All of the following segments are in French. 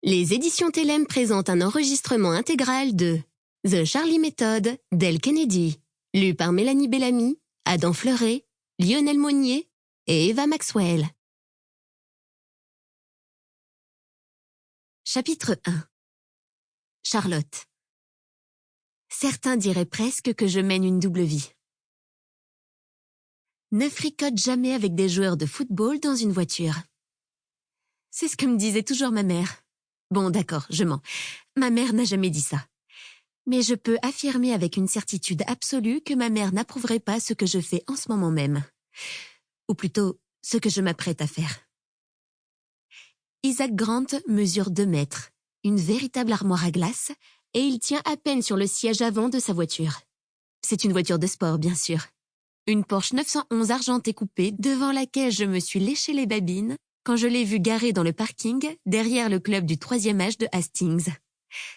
Les éditions Télème présentent un enregistrement intégral de The Charlie Method d'El Kennedy, lu par Mélanie Bellamy, Adam Fleuret, Lionel Monnier et Eva Maxwell. Chapitre 1. Charlotte. Certains diraient presque que je mène une double vie. Ne fricote jamais avec des joueurs de football dans une voiture. C'est ce que me disait toujours ma mère. Bon, d'accord, je mens. Ma mère n'a jamais dit ça. Mais je peux affirmer avec une certitude absolue que ma mère n'approuverait pas ce que je fais en ce moment même. Ou plutôt, ce que je m'apprête à faire. Isaac Grant mesure 2 mètres, une véritable armoire à glace, et il tient à peine sur le siège avant de sa voiture. C'est une voiture de sport, bien sûr. Une Porsche 911 argentée coupée devant laquelle je me suis léché les babines quand je l'ai vue garée dans le parking derrière le club du 3e âge de Hastings.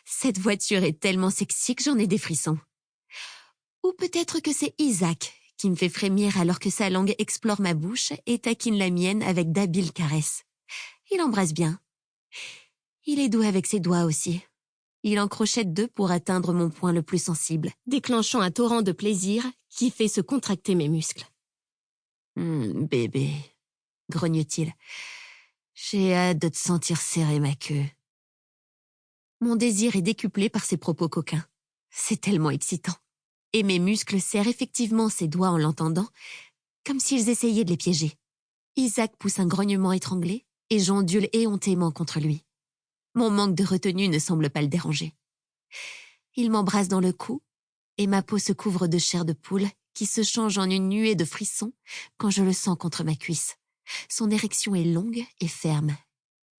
Cette voiture est tellement sexy que j'en ai des frissons. Ou peut-être que c'est Isaac qui me fait frémir alors que sa langue explore ma bouche et taquine la mienne avec d'habiles caresses. Il embrasse bien. Il est doux avec ses doigts aussi. Il en crochette 2 pour atteindre mon point le plus sensible, déclenchant un torrent de plaisir qui fait se contracter mes muscles. « Bébé », grogne-t-il, « j'ai hâte de te sentir serrer ma queue. » Mon désir est décuplé par ses propos coquins. C'est tellement excitant. Et mes muscles serrent effectivement ses doigts en l'entendant, comme s'ils essayaient de les piéger. Isaac pousse un grognement étranglé et j'ondule éhontément contre lui. Mon manque de retenue ne semble pas le déranger. Il m'embrasse dans le cou et ma peau se couvre de chair de poule qui se change en une nuée de frissons quand je le sens contre ma cuisse. Son érection est longue et ferme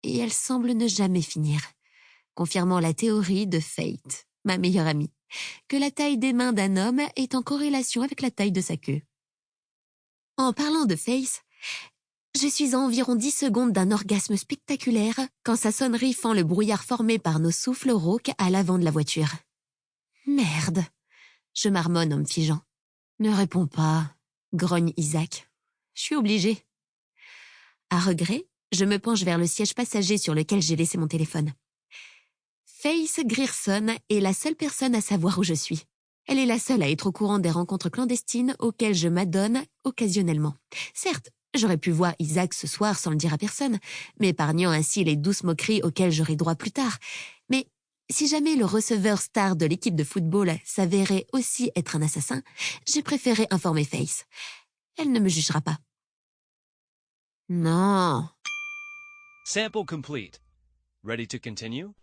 et elle semble ne jamais finir, confirmant la théorie de Fate, ma meilleure amie, que la taille des mains d'un homme est en corrélation avec la taille de sa queue. En parlant de Face, je suis à environ 10 secondes d'un orgasme spectaculaire quand sa sonnerie fend le brouillard formé par nos souffles rauques à l'avant de la voiture. Merde, je marmonne en me figeant. Ne réponds pas, grogne Isaac. Je suis obligée. À regret, je me penche vers le siège passager sur lequel j'ai laissé mon téléphone. Faith Grierson est la seule personne à savoir où je suis. Elle est la seule à être au courant des rencontres clandestines auxquelles je m'adonne occasionnellement. Certes, j'aurais pu voir Isaac ce soir sans le dire à personne, m'épargnant ainsi les douces moqueries auxquelles j'aurai droit plus tard. Mais si jamais le receveur star de l'équipe de football s'avérait aussi être un assassin, j'ai préféré informer Faith. Elle ne me jugera pas. Non. Sample complete. Ready to continue?